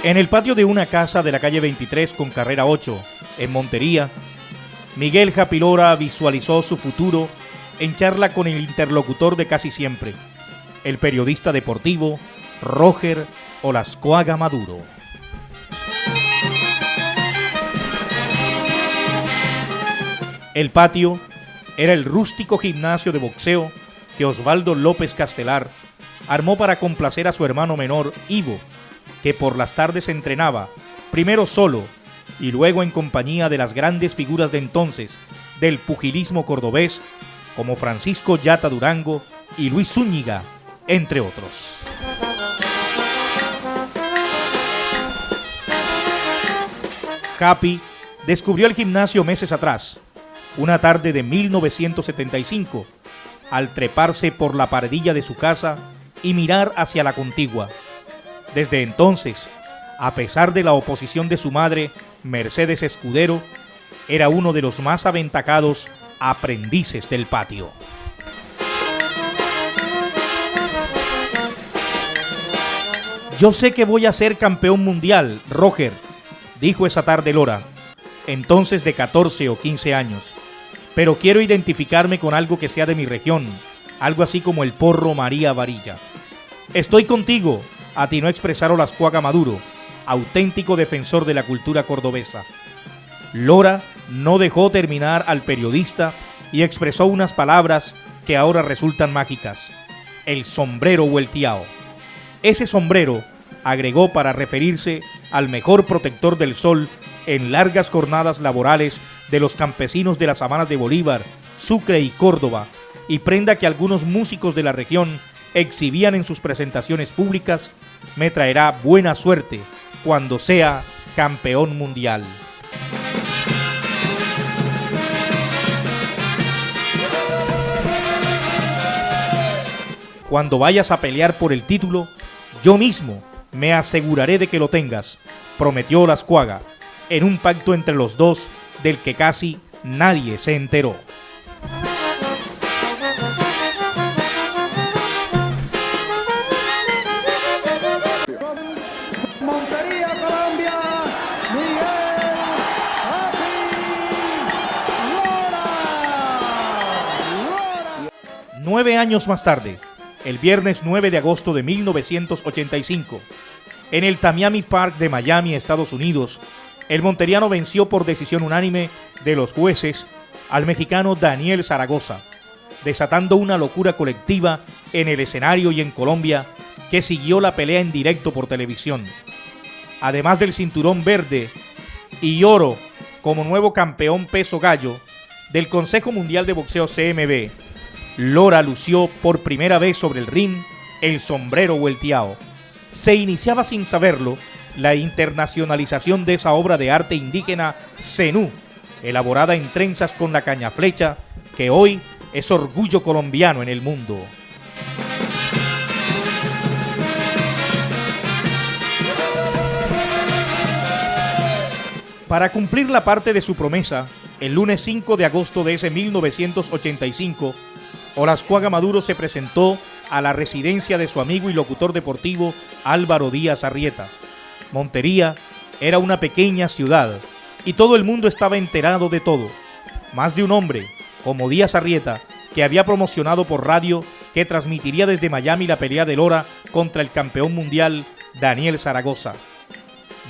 En el patio de una casa de la calle 23 con carrera 8, en Montería, Miguel Happy Lora visualizó su futuro en charla con el interlocutor de casi siempre, el periodista deportivo Roger Olascoaga Maduro. El patio era el rústico gimnasio de boxeo que Osvaldo López Castelar armó para complacer a su hermano menor, Ivo, que por las tardes entrenaba, primero solo y luego en compañía de las grandes figuras de entonces del pugilismo cordobés, como Francisco Yata Durango y Luis Zúñiga, entre otros. Happy descubrió el gimnasio meses atrás, una tarde de 1975, al treparse por la paredilla de su casa y mirar hacia la contigua. Desde entonces, a pesar de la oposición de su madre, Mercedes Escudero, era uno de los más aventajados aprendices del patio. Yo sé que voy a ser campeón mundial, Roger, dijo esa tarde Lora, entonces de 14 o 15 años, pero quiero identificarme con algo que sea de mi región, algo así como el porro María Varilla. Estoy contigo, atinó a expresar Olascoaga Maduro, auténtico defensor de la cultura cordobesa. Lora no dejó terminar al periodista y expresó unas palabras que ahora resultan mágicas: el sombrero vuelteado. Ese sombrero, agregó para referirse al mejor protector del sol en largas jornadas laborales de los campesinos de las sabanas de Bolívar, Sucre y Córdoba, y prenda que algunos músicos de la región exhibían en sus presentaciones públicas, me traerá buena suerte cuando sea campeón mundial. Cuando vayas a pelear por el título, yo mismo me aseguraré de que lo tengas, prometió Olascoaga, en un pacto entre los dos del que casi nadie se enteró. Montería, Colombia, Miguel Happy Lora. 9 años más tarde, el viernes 9 de agosto de 1985, en el Tamiami Park de Miami, Estados Unidos, el monteriano venció por decisión unánime de los jueces al mexicano Daniel Zaragoza, desatando una locura colectiva en el escenario y en Colombia que siguió la pelea en directo por televisión. Además del cinturón verde y oro como nuevo campeón peso gallo del Consejo Mundial de Boxeo CMB, Lora lució por primera vez sobre el ring el sombrero vuelteado. Se iniciaba sin saberlo la internacionalización de esa obra de arte indígena zenú, elaborada en trenzas con la cañaflecha, que hoy es orgullo colombiano en el mundo. Para cumplir la parte de su promesa, el lunes 5 de agosto de ese 1985, Olascoaga Maduro se presentó a la residencia de su amigo y locutor deportivo Álvaro Díaz Arrieta. Montería era una pequeña ciudad y todo el mundo estaba enterado de todo. Más de un hombre, como Díaz Arrieta, que había promocionado por radio que transmitiría desde Miami la pelea de Lora contra el campeón mundial Daniel Zaragoza.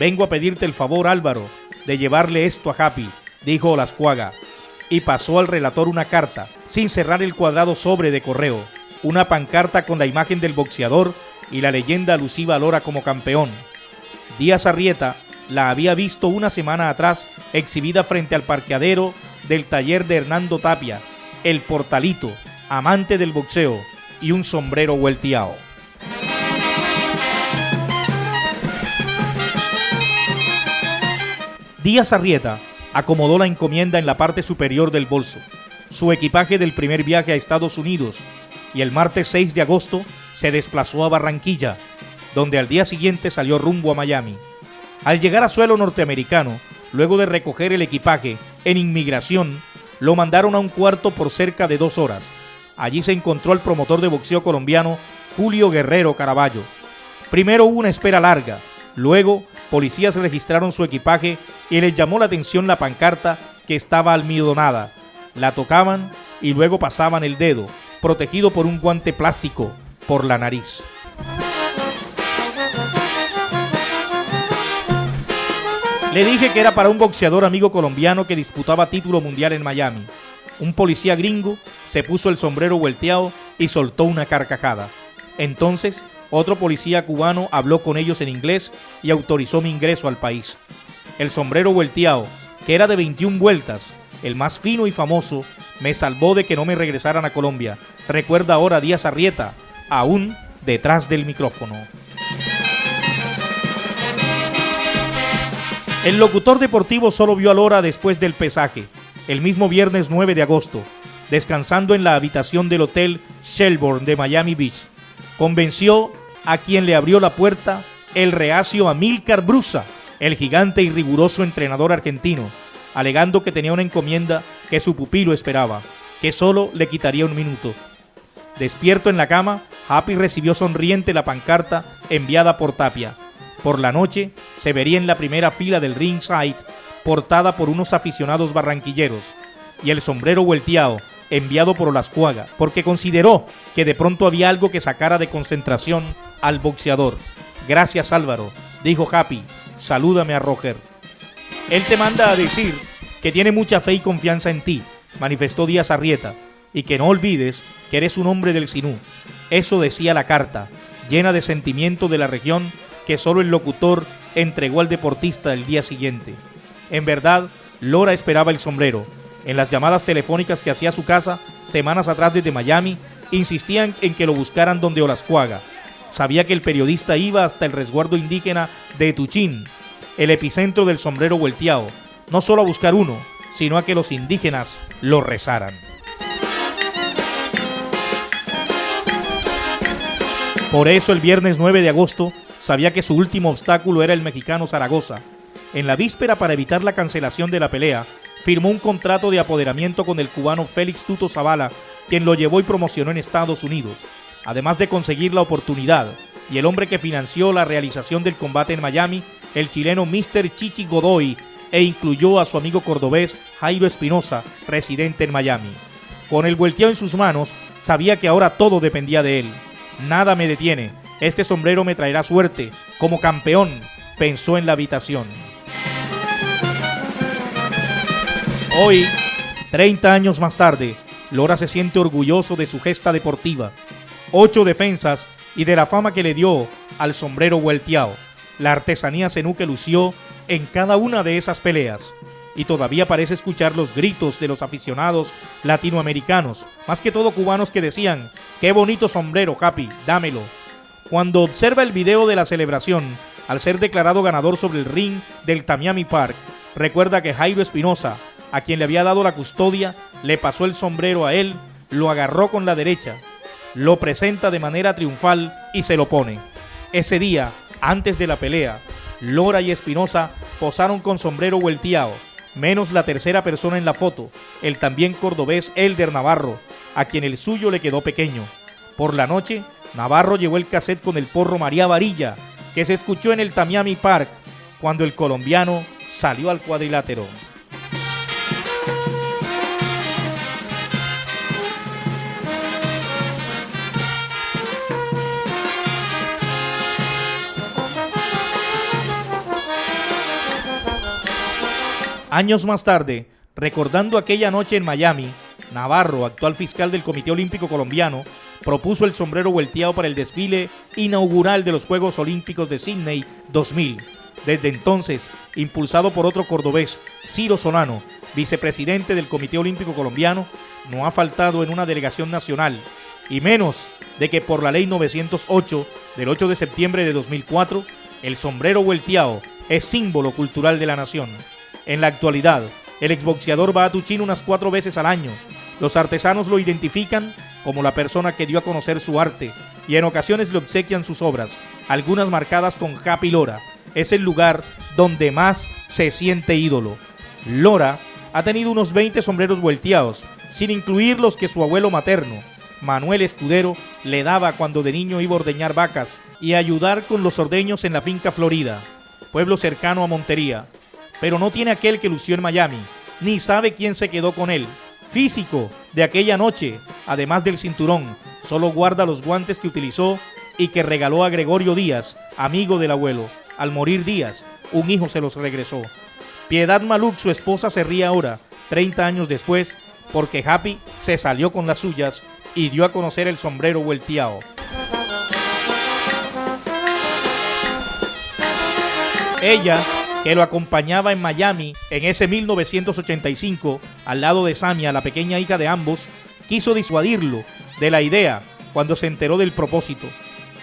Vengo a pedirte el favor, Álvaro, de llevarle esto a Happy, dijo Olascoaga, y pasó al relator una carta, sin cerrar el cuadrado sobre de correo, una pancarta con la imagen del boxeador y la leyenda alusiva a Lora como campeón. Díaz Arrieta la había visto una semana atrás exhibida frente al parqueadero del taller de Hernando Tapia, el Portalito, amante del boxeo, y un sombrero vuelteado. Díaz Arrieta acomodó la encomienda en la parte superior del bolso, su equipaje del primer viaje a Estados Unidos, y el martes 6 de agosto se desplazó a Barranquilla, donde al día siguiente salió rumbo a Miami. Al llegar a suelo norteamericano, luego de recoger el equipaje en inmigración, lo mandaron a un cuarto por cerca de 2 horas. Allí se encontró al promotor de boxeo colombiano Julio Guerrero Caraballo. Primero hubo una espera larga, Luego, policías registraron su equipaje y les llamó la atención la pancarta que estaba almidonada. La tocaban y luego pasaban el dedo, protegido por un guante plástico, por la nariz. Le dije que era para un boxeador amigo colombiano que disputaba título mundial en Miami. Un policía gringo se puso el sombrero volteado y soltó una carcajada. Entonces, otro policía cubano habló con ellos en inglés y autorizó mi ingreso al país. El sombrero volteado, que era de 21 vueltas, el más fino y famoso, me salvó de que no me regresaran a Colombia. Recuerda ahora Díaz Arrieta, aún detrás del micrófono. El locutor deportivo solo vio a Lora después del pesaje, el mismo viernes 9 de agosto, descansando en la habitación del hotel Shelbourne de Miami Beach. Convenció a quien le abrió la puerta el reacio Amílcar Brusa, el gigante y riguroso entrenador argentino, alegando que tenía una encomienda que su pupilo esperaba, que solo le quitaría un minuto. Despierto en la cama, Happy recibió sonriente la pancarta enviada por Tapia. Por la noche se vería en la primera fila del ringside, portada por unos aficionados barranquilleros, y el sombrero volteado, enviado por Olascuaga, porque consideró que de pronto había algo que sacara de concentración al boxeador. Gracias, Álvaro, dijo Happy, salúdame a Roger. Él te manda a decir que tiene mucha fe y confianza en ti, manifestó Díaz Arrieta, y que no olvides que eres un hombre del Sinú. Eso decía la carta, llena de sentimiento de la región, que solo el locutor entregó al deportista el día siguiente. En verdad, Lora esperaba el sombrero. En las llamadas telefónicas que hacía a su casa semanas atrás desde Miami, insistían en que lo buscaran donde Olascuaga. Sabía que el periodista iba hasta el resguardo indígena de Tuchín, el epicentro del sombrero volteado, no solo a buscar uno, sino a que los indígenas lo rezaran. Por eso el viernes 9 de agosto sabía que su último obstáculo era el mexicano Zaragoza. En la víspera, para evitar la cancelación de la pelea, firmó un contrato de apoderamiento con el cubano Félix Tuto Zavala, quien lo llevó y promocionó en Estados Unidos. Además de conseguir la oportunidad, y el hombre que financió la realización del combate en Miami, el chileno Mr. Chichi Godoy, e incluyó a su amigo cordobés Jairo Espinosa, residente en Miami. Con el volteado en sus manos, sabía que ahora todo dependía de él. Nada me detiene. Este sombrero me traerá suerte. Como campeón, pensó en la habitación. Hoy, 30 años más tarde, Lora se siente orgulloso de su gesta deportiva. 8 defensas y de la fama que le dio al sombrero volteado. La artesanía zenú que lució en cada una de esas peleas. Y todavía parece escuchar los gritos de los aficionados latinoamericanos, más que todo cubanos, que decían: ¡qué bonito sombrero, Happy! ¡Dámelo! Cuando observa el video de la celebración, al ser declarado ganador sobre el ring del Tamiami Park, recuerda que Jairo Espinosa, a quien le había dado la custodia, le pasó el sombrero a él, lo agarró con la derecha, lo presenta de manera triunfal y se lo pone. Ese día, antes de la pelea, Lora y Espinosa posaron con sombrero volteado, menos la tercera persona en la foto, el también cordobés Elder Navarro, a quien el suyo le quedó pequeño. Por la noche, Navarro llevó el cassette con el porro María Varilla, que se escuchó en el Tamiami Park, cuando el colombiano salió al cuadrilátero. Años más tarde, recordando aquella noche en Miami, Navarro, actual fiscal del Comité Olímpico Colombiano, propuso el sombrero volteado para el desfile inaugural de los Juegos Olímpicos de Sydney 2000. Desde entonces, impulsado por otro cordobés, Ciro Solano, vicepresidente del Comité Olímpico Colombiano, no ha faltado en una delegación nacional, y menos de que por la Ley 908 del 8 de septiembre de 2004, el sombrero volteado es símbolo cultural de la nación. En la actualidad, el exboxeador va a Tuchín unas 4 veces al año. Los artesanos lo identifican como la persona que dio a conocer su arte y en ocasiones le obsequian sus obras, algunas marcadas con Happy Lora. Es el lugar donde más se siente ídolo. Lora ha tenido unos 20 sombreros volteados, sin incluir los que su abuelo materno, Manuel Escudero le daba cuando de niño iba a ordeñar vacas y a ayudar con los ordeños en la finca Florida, pueblo cercano a Montería, pero no tiene aquel que lució en Miami, ni sabe quién se quedó con él. Físico de aquella noche, además del cinturón, solo guarda los guantes que utilizó y que regaló a Gregorio Díaz, amigo del abuelo. Al morir Díaz, un hijo se los regresó. Piedad Maluc, su esposa, se ríe ahora, 30 años después, porque Happy se salió con las suyas y dio a conocer el sombrero vuelteado. Ella, que lo acompañaba en Miami en ese 1985, al lado de Samia, la pequeña hija de ambos, quiso disuadirlo de la idea cuando se enteró del propósito,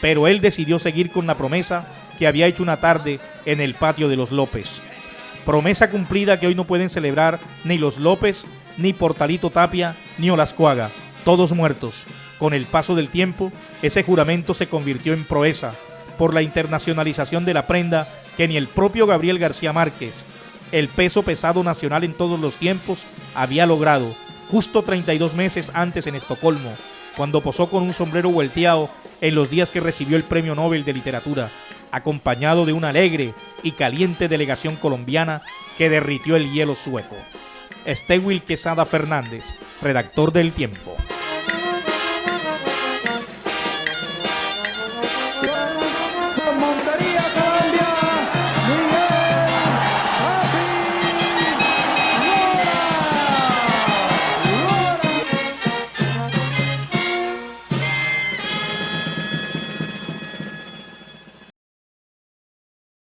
pero él decidió seguir con la promesa que había hecho una tarde en el patio de los López. Promesa cumplida que hoy no pueden celebrar ni los López, ni Portalito Tapia, ni Olascuaga, todos muertos. Con el paso del tiempo, ese juramento se convirtió en proeza por la internacionalización de la prenda que ni el propio Gabriel García Márquez, el peso pesado nacional en todos los tiempos, había logrado, justo 32 meses antes en Estocolmo, cuando posó con un sombrero volteado en los días que recibió el Premio Nobel de Literatura, acompañado de una alegre y caliente delegación colombiana que derritió el hielo sueco. Estewil Quesada Fernández, redactor del Tiempo.